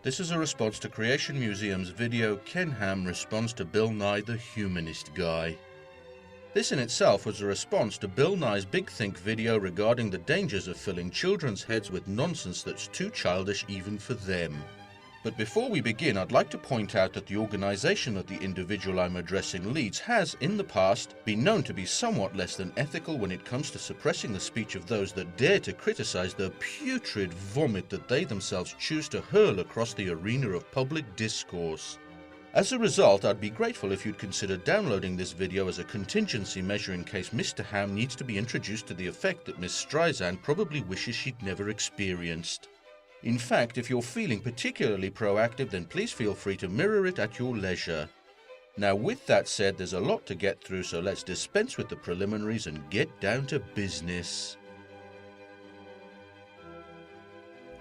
This is a response to Creation Museum's video Ken Ham responds to Bill Nye the Humanist Guy. This in itself was a response to Bill Nye's Big Think video regarding the dangers of filling children's heads with nonsense that's too childish even for them. But before we begin, I'd like to point out that the organization that the individual I'm addressing leads has, in the past, been known to be somewhat less than ethical when it comes to suppressing the speech of those that dare to criticize the putrid vomit that they themselves choose to hurl across the arena of public discourse. As a result, I'd be grateful if you'd consider downloading this video as a contingency measure in case Mr. Ham needs to be introduced to the effect that Miss Streisand probably wishes she'd never experienced. In fact, if you're feeling particularly proactive, then please feel free to mirror it at your leisure. Now, with that said, there's a lot to get through, so let's dispense with the preliminaries and get down to business.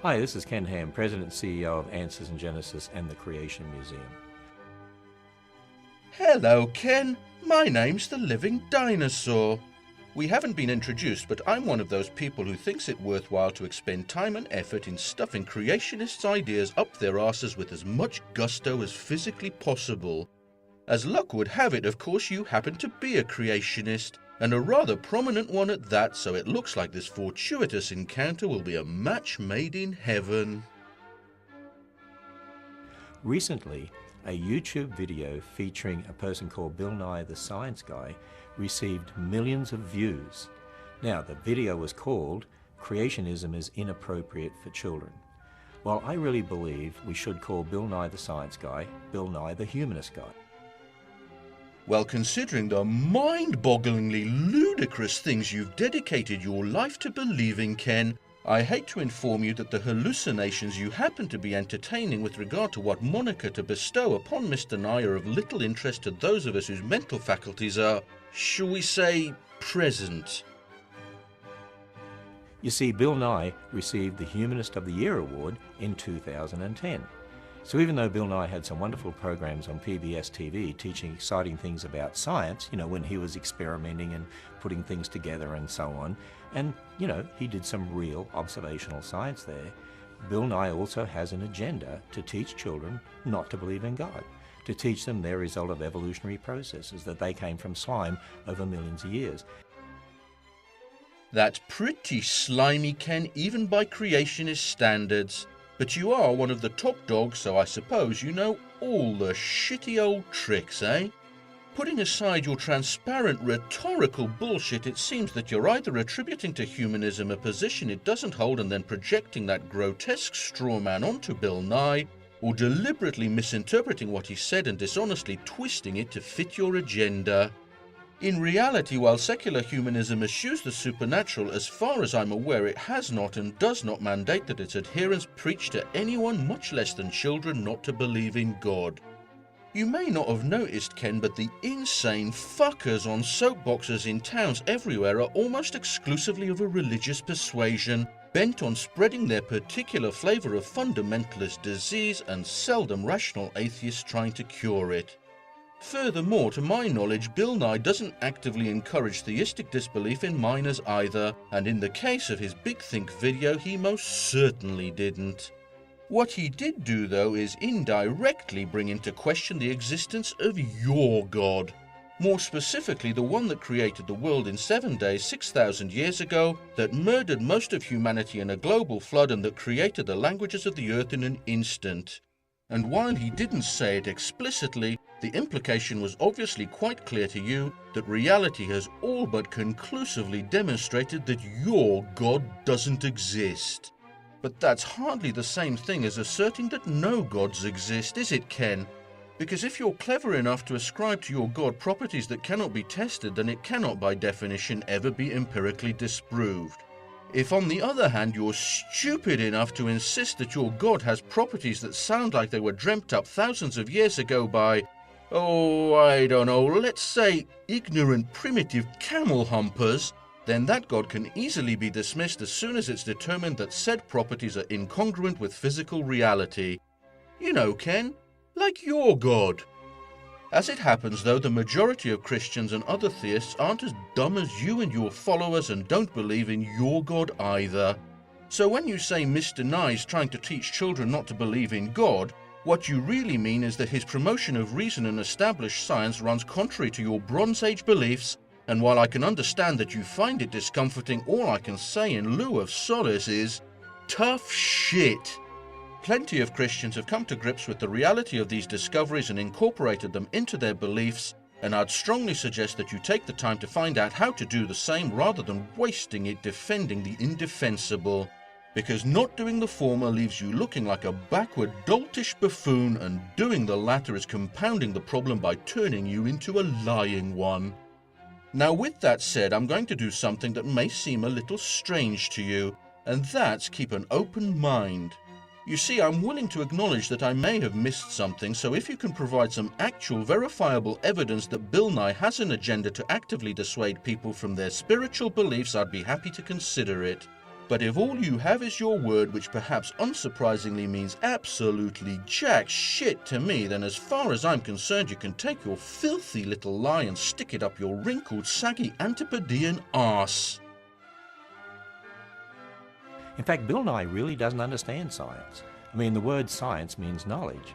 Hi, this is Ken Ham, President and CEO of Answers in Genesis and the Creation Museum. Hello, Ken. My name's the Living Dinosaur. We haven't been introduced, but I'm one of those people who thinks it worthwhile to expend time and effort in stuffing creationists' ideas up their asses with as much gusto as physically possible. As luck would have it, of course, you happen to be a creationist, and a rather prominent one at that, so it looks like this fortuitous encounter will be a match made in heaven. Recently, a YouTube video featuring a person called Bill Nye the Science Guy received millions of views. Now, the video was called Creationism is Inappropriate for Children. Well, I really believe we should call Bill Nye the Science Guy Bill Nye the Humanist Guy. Well, considering the mind-bogglingly ludicrous things you've dedicated your life to believing, Ken, I hate to inform you that the hallucinations you happen to be entertaining with regard to what moniker to bestow upon Mr. Nye are of little interest to those of us whose mental faculties are, shall we say, present. You see, Bill Nye received the Humanist of the Year award in 2010. So even though Bill Nye had some wonderful programs on PBS TV teaching exciting things about science, when he was experimenting and putting things together and so on, and, he did some real observational science there, Bill Nye also has an agenda to teach children not to believe in God, to teach them their result of evolutionary processes, that they came from slime over millions of years. That's pretty slimy, Ken, even by creationist standards. But you are one of the top dogs, so I suppose you know all the shitty old tricks, eh? Putting aside your transparent rhetorical bullshit, it seems that you're either attributing to humanism a position it doesn't hold and then projecting that grotesque straw man onto Bill Nye, or deliberately misinterpreting what he said and dishonestly twisting it to fit your agenda. In reality, while secular humanism eschews the supernatural, as far as I'm aware, it has not and does not mandate that its adherents preach to anyone, much less than children, not to believe in God. You may not have noticed, Ken, but the insane fuckers on soapboxes in towns everywhere are almost exclusively of a religious persuasion, bent on spreading their particular flavor of fundamentalist disease and seldom rational atheists trying to cure it. Furthermore, to my knowledge, Bill Nye doesn't actively encourage theistic disbelief in minors either, and in the case of his Big Think video, he most certainly didn't. What he did do, though, is indirectly bring into question the existence of your God. More specifically, the one that created the world in 7 days 6,000 years ago, that murdered most of humanity in a global flood, and that created the languages of the earth in an instant. And while he didn't say it explicitly, the implication was obviously quite clear to you that reality has all but conclusively demonstrated that your God doesn't exist. But that's hardly the same thing as asserting that no gods exist, is it, Ken? Because if you're clever enough to ascribe to your God properties that cannot be tested, then it cannot by definition ever be empirically disproved. If on the other hand you're stupid enough to insist that your God has properties that sound like they were dreamt up thousands of years ago by, oh, I don't know, let's say ignorant primitive camel humpers, then that God can easily be dismissed as soon as it's determined that said properties are incongruent with physical reality. You know, Ken, like your God. As it happens, though, the majority of Christians and other theists aren't as dumb as you and your followers and don't believe in your God either. So when you say Mr. Nye's trying to teach children not to believe in God, what you really mean is that his promotion of reason and established science runs contrary to your Bronze Age beliefs, and while I can understand that you find it discomforting, all I can say in lieu of solace is, tough shit. Plenty of Christians have come to grips with the reality of these discoveries and incorporated them into their beliefs, and I'd strongly suggest that you take the time to find out how to do the same rather than wasting it defending the indefensible, because not doing the former leaves you looking like a backward, doltish buffoon, and doing the latter is compounding the problem by turning you into a lying one. Now, with that said, I'm going to do something that may seem a little strange to you, and that's keep an open mind. You see, I'm willing to acknowledge that I may have missed something, so if you can provide some actual verifiable evidence that Bill Nye has an agenda to actively dissuade people from their spiritual beliefs, I'd be happy to consider it. But if all you have is your word, which perhaps unsurprisingly means absolutely jack shit to me, then as far as I'm concerned, you can take your filthy little lie and stick it up your wrinkled, saggy Antipodean arse. In fact, Bill Nye really doesn't understand science. I mean, the word science means knowledge.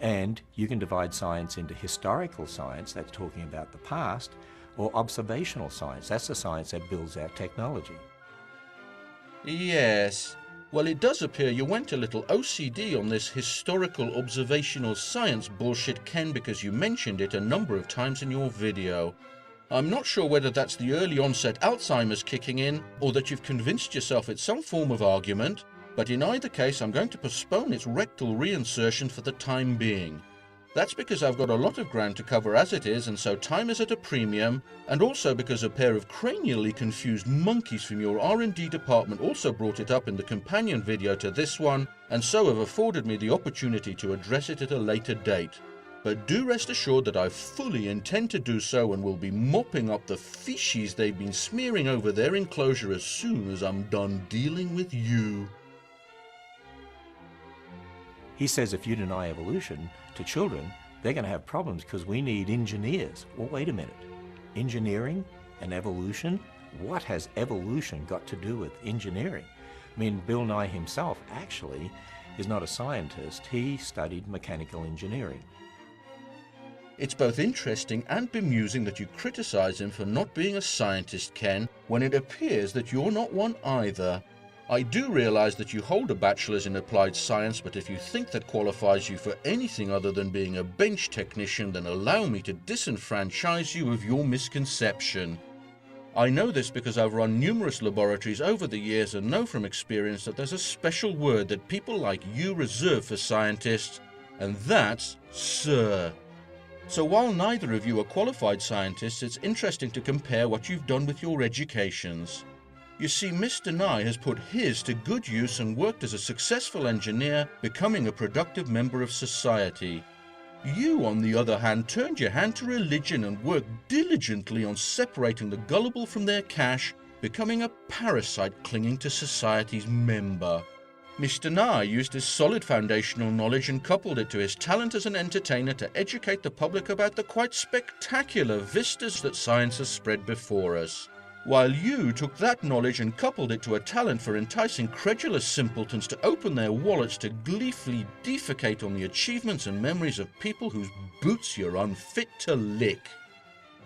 And you can divide science into historical science, that's talking about the past, or observational science, that's the science that builds our technology. Yes. Well, it does appear you went a little OCD on this historical observational science bullshit, Ken, because you mentioned it a number of times in your video. I'm not sure whether that's the early onset Alzheimer's kicking in, or that you've convinced yourself it's some form of argument, but in either case I'm going to postpone its rectal reinsertion for the time being. That's because I've got a lot of ground to cover as it is, and so time is at a premium, and also because a pair of cranially confused monkeys from your R&D department also brought it up in the companion video to this one, and so have afforded me the opportunity to address it at a later date. But do rest assured that I fully intend to do so and will be mopping up the feces they've been smearing over their enclosure as soon as I'm done dealing with you. He says if you deny evolution to children, they're going to have problems because we need engineers. Well, wait a minute. Engineering and evolution? What has evolution got to do with engineering? I mean, Bill Nye himself actually is not a scientist. He studied mechanical engineering. It's both interesting and bemusing that you criticize him for not being a scientist, Ken, when it appears that you're not one either. I do realize that you hold a bachelor's in applied science, but if you think that qualifies you for anything other than being a bench technician, then allow me to disenfranchise you of your misconception. I know this because I've run numerous laboratories over the years and know from experience that there's a special word that people like you reserve for scientists, and that's sir. So while neither of you are qualified scientists, it's interesting to compare what you've done with your educations. You see, Mr. Nye has put his to good use and worked as a successful engineer, becoming a productive member of society. You, on the other hand, turned your hand to religion and worked diligently on separating the gullible from their cash, becoming a parasite clinging to society's member. Mr. Nye used his solid foundational knowledge and coupled it to his talent as an entertainer to educate the public about the quite spectacular vistas that science has spread before us. While you took that knowledge and coupled it to a talent for enticing credulous simpletons to open their wallets to gleefully defecate on the achievements and memories of people whose boots you're unfit to lick.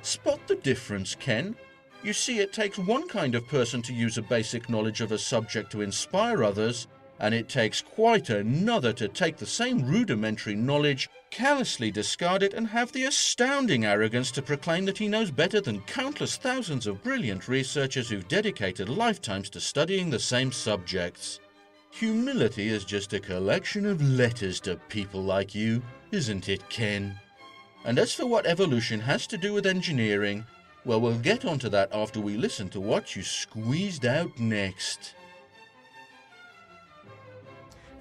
Spot the difference, Ken? You see, it takes one kind of person to use a basic knowledge of a subject to inspire others, and it takes quite another to take the same rudimentary knowledge, callously discard it, and have the astounding arrogance to proclaim that he knows better than countless thousands of brilliant researchers who've dedicated lifetimes to studying the same subjects. Humility is just a collection of letters to people like you, isn't it, Ken? And as for what evolution has to do with engineering, Well, we'll get onto that after we listen to what you squeezed out next.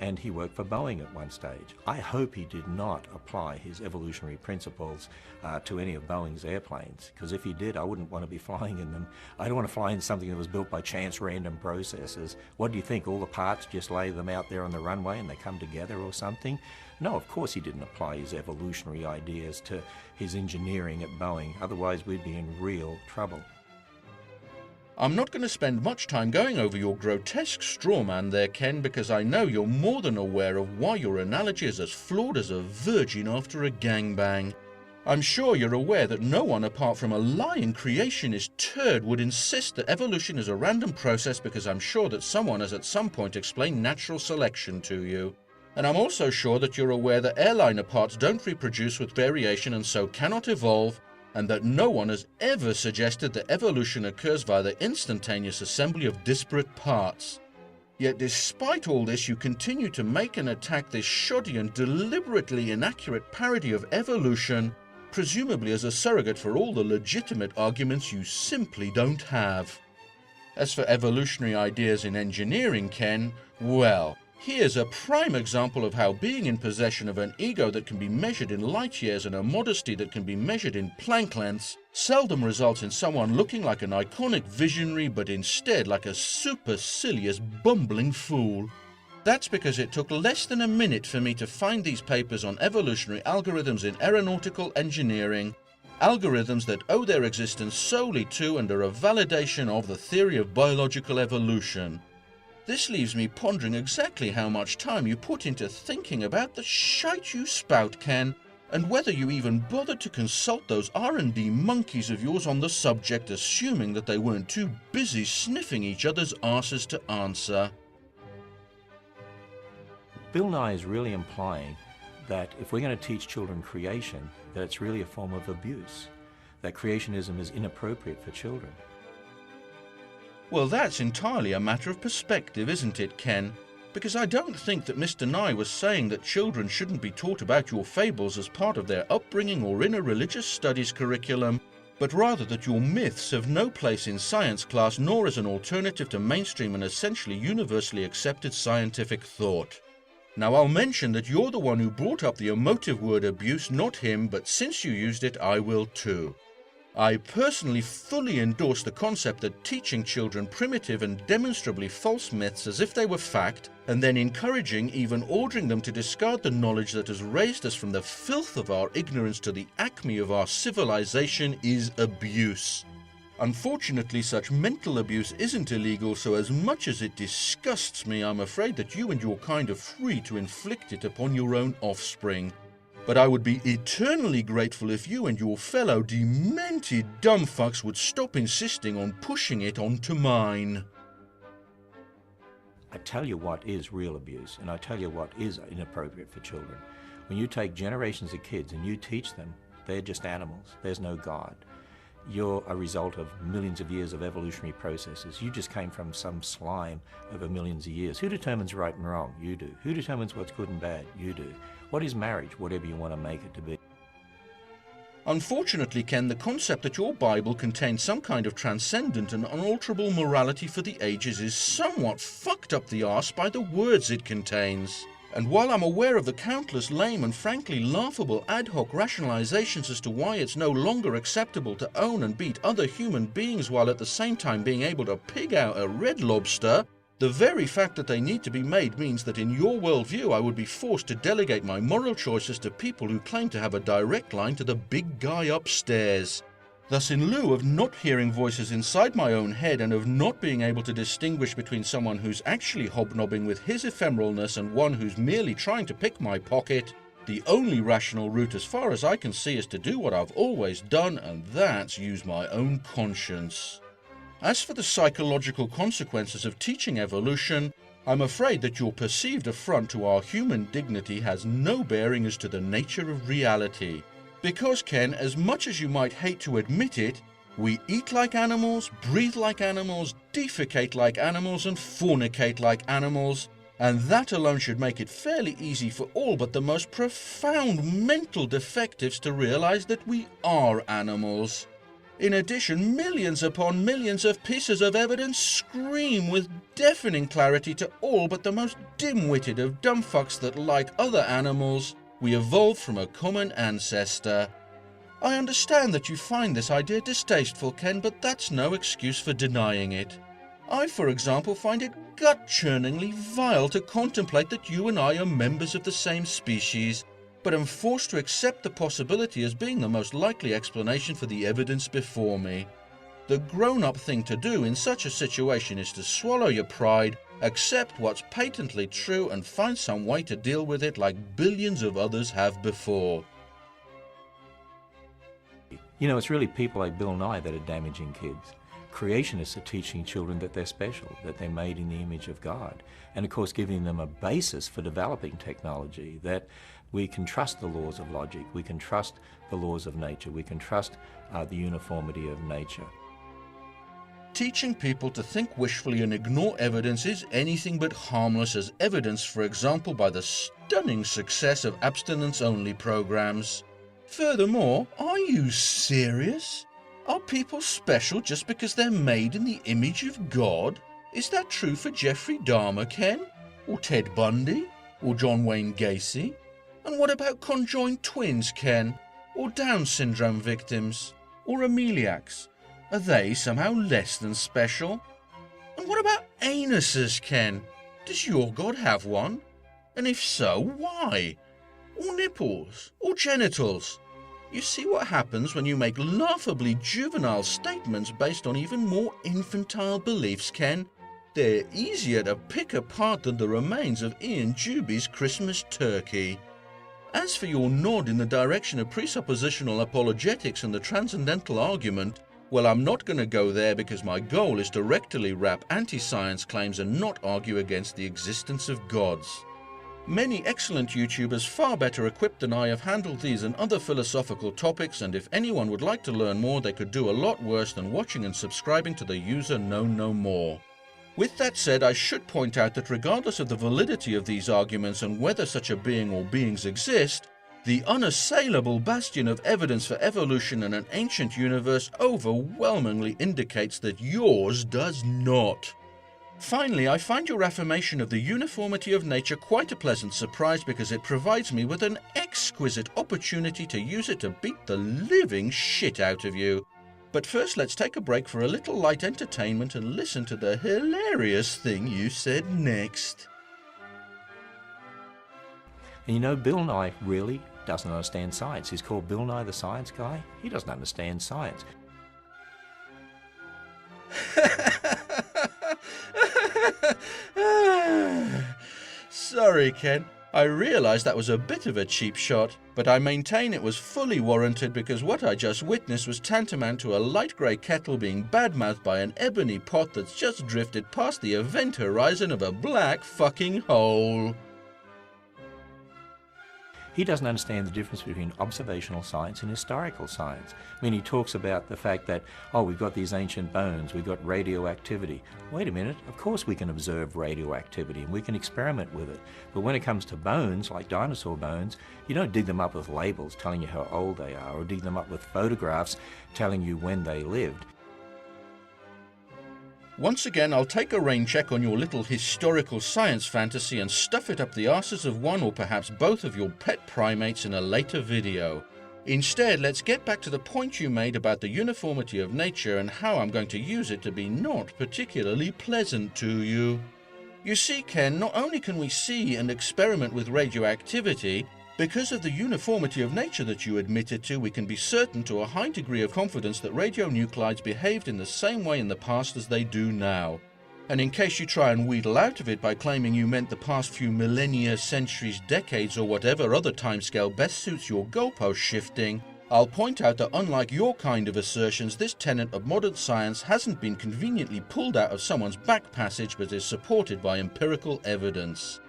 And he worked for Boeing at one stage. I hope he did not apply his evolutionary principles to any of Boeing's airplanes, because if he did, I wouldn't want to be flying in them. I don't want to fly in something that was built by chance random processes. What do you think, all the parts, just lay them out there on the runway and they come together or something? No, of course he didn't apply his evolutionary ideas to his engineering at Boeing, otherwise we'd be in real trouble. I'm not going to spend much time going over your grotesque straw man there, Ken, because I know you're more than aware of why your analogy is as flawed as a virgin after a gangbang. I'm sure you're aware that no one apart from a lying creationist turd would insist that evolution is a random process, because I'm sure that someone has at some point explained natural selection to you. And I'm also sure that you're aware that airliner parts don't reproduce with variation and so cannot evolve, and that no one has ever suggested that evolution occurs via the instantaneous assembly of disparate parts. Yet despite all this, you continue to make and attack this shoddy and deliberately inaccurate parody of evolution, presumably as a surrogate for all the legitimate arguments you simply don't have. As for evolutionary ideas in engineering, Ken, well, here's a prime example of how being in possession of an ego that can be measured in light years and a modesty that can be measured in plank lengths seldom results in someone looking like an iconic visionary, but instead like a supercilious bumbling fool. That's because it took less than a minute for me to find these papers on evolutionary algorithms in aeronautical engineering, algorithms that owe their existence solely to and are a validation of the theory of biological evolution. This leaves me pondering exactly how much time you put into thinking about the shite you spout, Ken, and whether you even bothered to consult those R&D monkeys of yours on the subject, assuming that they weren't too busy sniffing each other's arses to answer. Bill Nye is really implying that if we're going to teach children creation, that it's really a form of abuse, that creationism is inappropriate for children. Well, that's entirely a matter of perspective, isn't it, Ken? Because I don't think that Mr. Nye was saying that children shouldn't be taught about your fables as part of their upbringing or in a religious studies curriculum, but rather that your myths have no place in science class nor as an alternative to mainstream and essentially universally accepted scientific thought. Now, I'll mention that you're the one who brought up the emotive word abuse, not him, but since you used it, I will too. I personally fully endorse the concept that teaching children primitive and demonstrably false myths as if they were fact, and then encouraging, even ordering them to discard the knowledge that has raised us from the filth of our ignorance to the acme of our civilization, is abuse. Unfortunately, such mental abuse isn't illegal, so as much as it disgusts me, I'm afraid that you and your kind are free to inflict it upon your own offspring. But I would be eternally grateful if you and your fellow demented dumbfucks would stop insisting on pushing it onto mine. I tell you what is real abuse, and I tell you what is inappropriate for children. When you take generations of kids and you teach them they're just animals, there's no God. You're a result of millions of years of evolutionary processes. You just came from some slime over millions of years. Who determines right and wrong? You do. Who determines what's good and bad? You do. What is marriage? Whatever you want to make it to be. Unfortunately, Ken, the concept that your Bible contains some kind of transcendent and unalterable morality for the ages is somewhat fucked up the arse by the words it contains. And while I'm aware of the countless lame and frankly laughable ad hoc rationalizations as to why it's no longer acceptable to own and beat other human beings while at the same time being able to pig out a red lobster, the very fact that they need to be made means that in your worldview I would be forced to delegate my moral choices to people who claim to have a direct line to the big guy upstairs. Thus, in lieu of not hearing voices inside my own head and of not being able to distinguish between someone who's actually hobnobbing with his ephemeralness and one who's merely trying to pick my pocket, the only rational route as far as I can see is to do what I've always done, and that's use my own conscience. As for the psychological consequences of teaching evolution, I'm afraid that your perceived affront to our human dignity has no bearing as to the nature of reality. Because, Ken, as much as you might hate to admit it, we eat like animals, breathe like animals, defecate like animals, and fornicate like animals, and that alone should make it fairly easy for all but the most profound mental defectives to realize that we are animals. In addition, millions upon millions of pieces of evidence scream with deafening clarity to all but the most dim-witted of dumb fucks that, like other animals, we evolved from a common ancestor. I understand that you find this idea distasteful, Ken, but that's no excuse for denying it. I, for example, find it gut-churningly vile to contemplate that you and I are members of the same species, but am forced to accept the possibility as being the most likely explanation for the evidence before me. The grown-up thing to do in such a situation is to swallow your pride, accept what's patently true, and find some way to deal with it like billions of others have before. You know, it's really people like Bill Nye that are damaging kids. Creationists are teaching children that they're special, that they're made in the image of God, and of course giving them a basis for developing technology, that we can trust the laws of logic, we can trust the laws of nature, we can trust the uniformity of nature. Teaching people to think wishfully and ignore evidence is anything but harmless, as evidenced, for example, by the stunning success of abstinence-only programs. Furthermore, are you serious? Are people special just because they're made in the image of God? Is that true for Jeffrey Dahmer, Ken? Or Ted Bundy? Or John Wayne Gacy? And what about conjoined twins, Ken? Or Down syndrome victims? Or ameliacs? Are they somehow less than special? And what about anuses, Ken? Does your God have one? And if so, why? Or nipples? Or genitals? You see what happens when you make laughably juvenile statements based on even more infantile beliefs, Ken? They're easier to pick apart than the remains of Ian Juby's Christmas turkey. As for your nod in the direction of presuppositional apologetics and the transcendental argument, well, I'm not going to go there because my goal is to rectally wrap anti-science claims and not argue against the existence of gods. Many excellent YouTubers far better equipped than I have handled these and other philosophical topics, and if anyone would like to learn more, they could do a lot worse than watching and subscribing to the user Know No More. With that said, I should point out that regardless of the validity of these arguments and whether such a being or beings exist, the unassailable bastion of evidence for evolution in an ancient universe overwhelmingly indicates that yours does not. Finally, I find your affirmation of the uniformity of nature quite a pleasant surprise because it provides me with an exquisite opportunity to use it to beat the living shit out of you. But first, let's take a break for a little light entertainment and listen to the hilarious thing you said next. And you know, Bill Nye really doesn't understand science. He's called Bill Nye the Science Guy. He doesn't understand science. Sorry, Ken. I realised that was a bit of a cheap shot, but I maintain it was fully warranted because what I just witnessed was tantamount to a light grey kettle being badmouthed by an ebony pot that's just drifted past the event horizon of a black fucking hole. He doesn't understand the difference between observational science and historical science. I mean, he talks about the fact that, oh, we've got these ancient bones, we've got radioactivity. Wait a minute, of course we can observe radioactivity and we can experiment with it. But when it comes to bones, like dinosaur bones, you don't dig them up with labels telling you how old they are or dig them up with photographs telling you when they lived. Once again, I'll take a rain check on your little historical science fantasy and stuff it up the arses of one or perhaps both of your pet primates in a later video. Instead, let's get back to the point you made about the uniformity of nature and how I'm going to use it to be not particularly pleasant to you. You see, Ken, not only can we see and experiment with radioactivity, because of the uniformity of nature that you admitted to, we can be certain to a high degree of confidence that radionuclides behaved in the same way in the past as they do now. And in case you try and wheedle out of it by claiming you meant the past few millennia, centuries, decades, or whatever other timescale best suits your goalpost shifting, I'll point out that unlike your kind of assertions, this tenet of modern science hasn't been conveniently pulled out of someone's back passage but is supported by empirical evidence.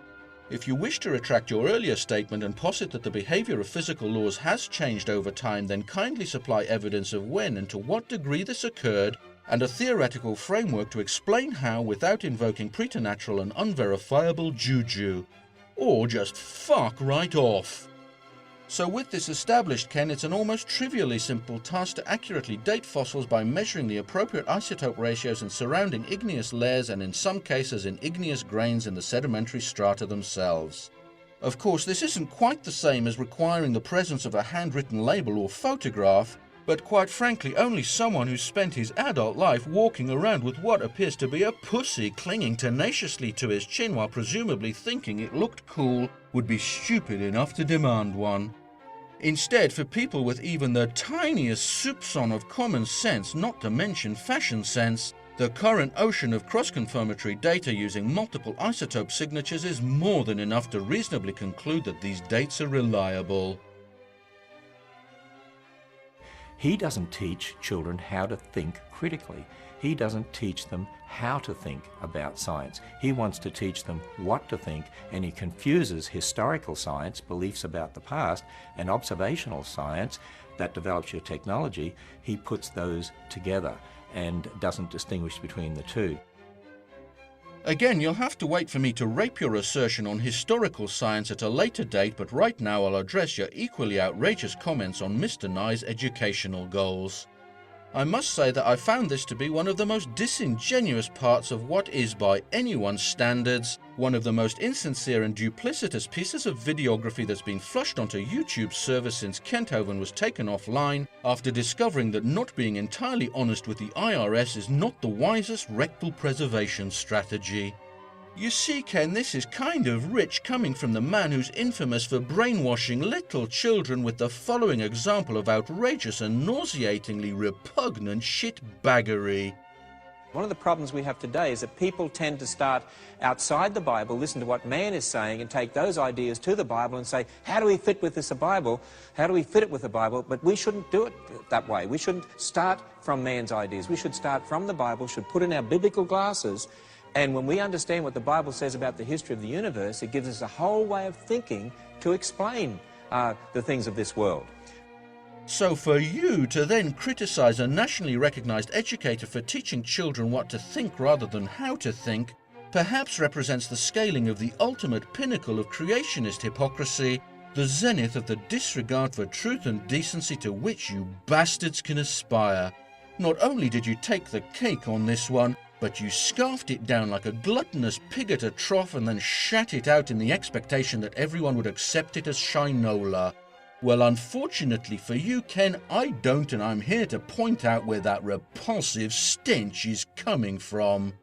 If you wish to retract your earlier statement and posit that the behavior of physical laws has changed over time, then kindly supply evidence of when and to what degree this occurred, and a theoretical framework to explain how without invoking preternatural and unverifiable juju. Or just fuck right off. So with this established, Ken, it's an almost trivially simple task to accurately date fossils by measuring the appropriate isotope ratios in surrounding igneous layers and in some cases in igneous grains in the sedimentary strata themselves. Of course, this isn't quite the same as requiring the presence of a handwritten label or photograph, but quite frankly, only someone who's spent his adult life walking around with what appears to be a pussy clinging tenaciously to his chin while presumably thinking it looked cool would be stupid enough to demand one. Instead, for people with even the tiniest soupçon of common sense, not to mention fashion sense, the current ocean of cross-confirmatory data using multiple isotope signatures is more than enough to reasonably conclude that these dates are reliable. He doesn't teach children how to think critically. He doesn't teach them how to think about science. He wants to teach them what to think, and he confuses historical science, beliefs about the past, and observational science that develops your technology. He puts those together and doesn't distinguish between the two. Again, you'll have to wait for me to rape your assertion on historical science at a later date, but right now I'll address your equally outrageous comments on Mr. Nye's educational goals. I must say that I found this to be one of the most disingenuous parts of what is, by anyone's standards, one of the most insincere and duplicitous pieces of videography that's been flushed onto YouTube's server since Kenthoven was taken offline after discovering that not being entirely honest with the IRS is not the wisest rectal preservation strategy. You see, Ken, this is kind of rich coming from the man who's infamous for brainwashing little children with the following example of outrageous and nauseatingly repugnant shitbaggery. One of the problems we have today is that people tend to start outside the Bible, listen to what man is saying, and take those ideas to the Bible and say, how do we fit with this Bible? How do we fit it with the Bible? But we shouldn't do it that way. We shouldn't start from man's ideas. We should start from the Bible, should put in our biblical glasses, and when we understand what the Bible says about the history of the universe, it gives us a whole way of thinking to explain the things of this world. So for you to then criticize a nationally recognized educator for teaching children what to think rather than how to think, perhaps represents the scaling of the ultimate pinnacle of creationist hypocrisy, the zenith of the disregard for truth and decency to which you bastards can aspire. Not only did you take the cake on this one, but you scarfed it down like a gluttonous pig at a trough and then shat it out in the expectation that everyone would accept it as shinola. Well, unfortunately for you, Ken, I don't, and I'm here to point out where that repulsive stench is coming from.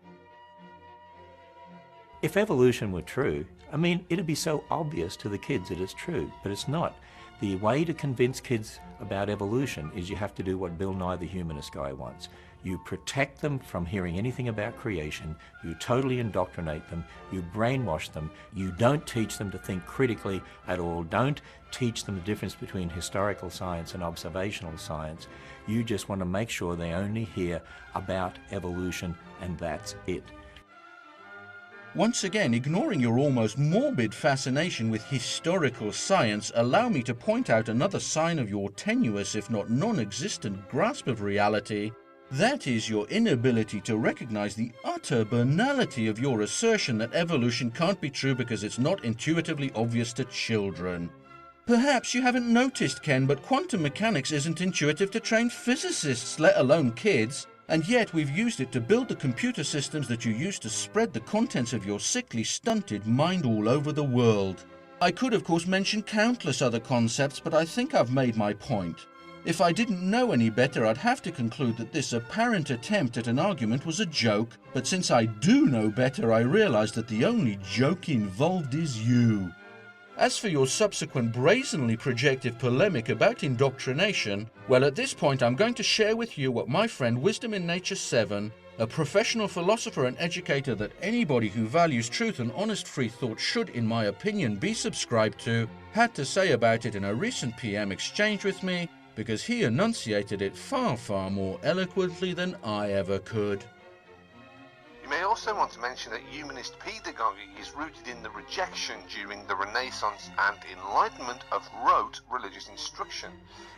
If evolution were true, I mean, it'd be so obvious to the kids that it's true, but it's not. The way to convince kids about evolution is you have to do what Bill Nye the Humanist guy wants. You protect them from hearing anything about creation, you totally indoctrinate them, you brainwash them, you don't teach them to think critically at all, don't teach them the difference between historical science and observational science. You just want to make sure they only hear about evolution, and that's it. Once again, ignoring your almost morbid fascination with historical science, allow me to point out another sign of your tenuous, if not non-existent, grasp of reality. That is your inability to recognize the utter banality of your assertion that evolution can't be true because it's not intuitively obvious to children. Perhaps you haven't noticed, Ken, but quantum mechanics isn't intuitive to trained physicists, let alone kids. And yet we've used it to build the computer systems that you use to spread the contents of your sickly, stunted mind all over the world. I could, of course, mention countless other concepts, but I think I've made my point. If I didn't know any better, I'd have to conclude that this apparent attempt at an argument was a joke, but since I do know better, I realize that the only joke involved is you. As for your subsequent brazenly projected polemic about indoctrination, well, at this point I'm going to share with you what my friend Wisdom in Nature 7, a professional philosopher and educator that anybody who values truth and honest free thought should, in my opinion, be subscribed to, had to say about it in a recent PM exchange with me, because he enunciated it far, far more eloquently than I ever could. You may also want to mention that humanist pedagogy is rooted in the rejection during the Renaissance and Enlightenment of rote religious instruction.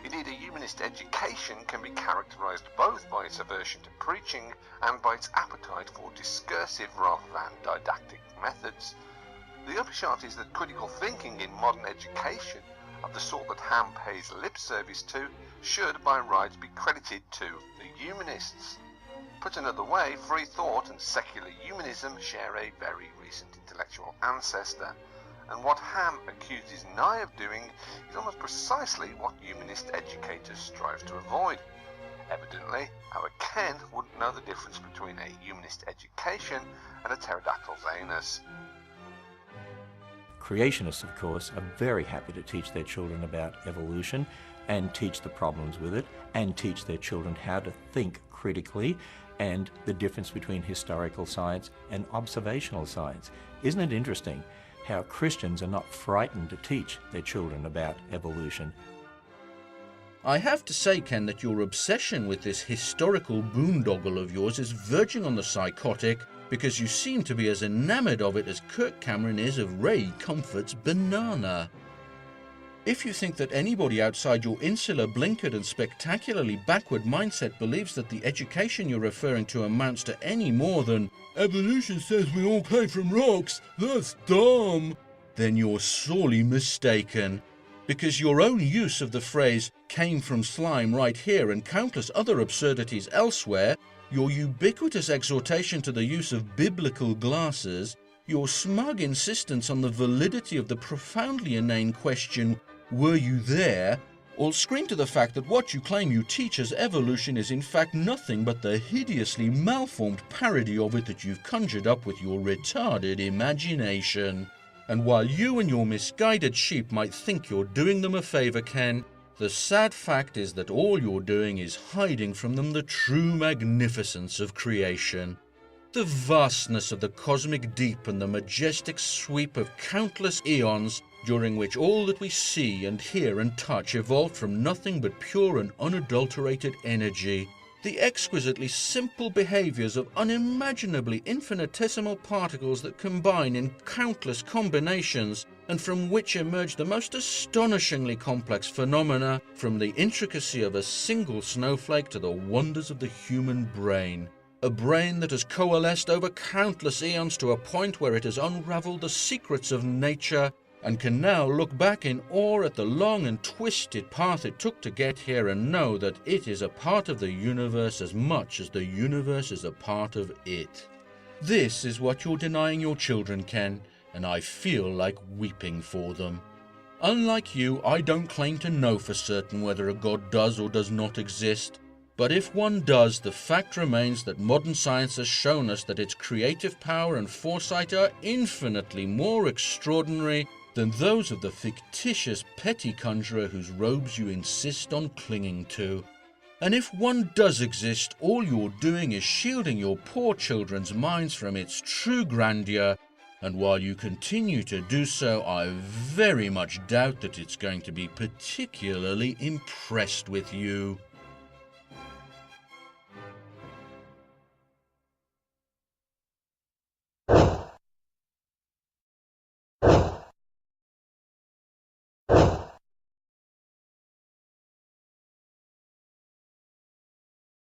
Indeed, a humanist education can be characterized both by its aversion to preaching and by its appetite for discursive rather than didactic methods. The upshot is that critical thinking in modern education of the sort that Ham pays lip service to should by rights be credited to the humanists. Put another way, free thought and secular humanism share a very recent intellectual ancestor, and what Ham accuses Nye of doing is almost precisely what humanist educators strive to avoid. Evidently, our Ken wouldn't know the difference between a humanist education and a pterodactyl's anus. Creationists, of course, are very happy to teach their children about evolution and teach the problems with it and teach their children how to think critically and the difference between historical science and observational science. Isn't it interesting how Christians are not frightened to teach their children about evolution? I have to say, Ken, that your obsession with this historical boondoggle of yours is verging on the psychotic, because you seem to be as enamored of it as Kirk Cameron is of Ray Comfort's banana. If you think that anybody outside your insular, blinkered and spectacularly backward mindset believes that the education you're referring to amounts to any more than "evolution says we all came from rocks, that's dumb," then you're sorely mistaken. Because your own use of the phrase "came from slime" right here and countless other absurdities elsewhere, your ubiquitous exhortation to the use of biblical glasses, your smug insistence on the validity of the profoundly inane question, "Were you there?" all scream to the fact that what you claim you teach as evolution is in fact nothing but the hideously malformed parody of it that you've conjured up with your retarded imagination. And while you and your misguided sheep might think you're doing them a favor, Ken, the sad fact is that all you're doing is hiding from them the true magnificence of creation. The vastness of the cosmic deep and the majestic sweep of countless eons during which all that we see and hear and touch evolved from nothing but pure and unadulterated energy. The exquisitely simple behaviors of unimaginably infinitesimal particles that combine in countless combinations and from which emerge the most astonishingly complex phenomena, from the intricacy of a single snowflake to the wonders of the human brain. A brain that has coalesced over countless eons to a point where it has unraveled the secrets of nature and can now look back in awe at the long and twisted path it took to get here and know that it is a part of the universe as much as the universe is a part of it. This is what you're denying your children, Ken, and I feel like weeping for them. Unlike you, I don't claim to know for certain whether a God does or does not exist. But if one does, the fact remains that modern science has shown us that its creative power and foresight are infinitely more extraordinary than those of the fictitious petty conjurer whose robes you insist on clinging to. And if one does exist, all you're doing is shielding your poor children's minds from its true grandeur, and while you continue to do so, I very much doubt that it's going to be particularly impressed with you.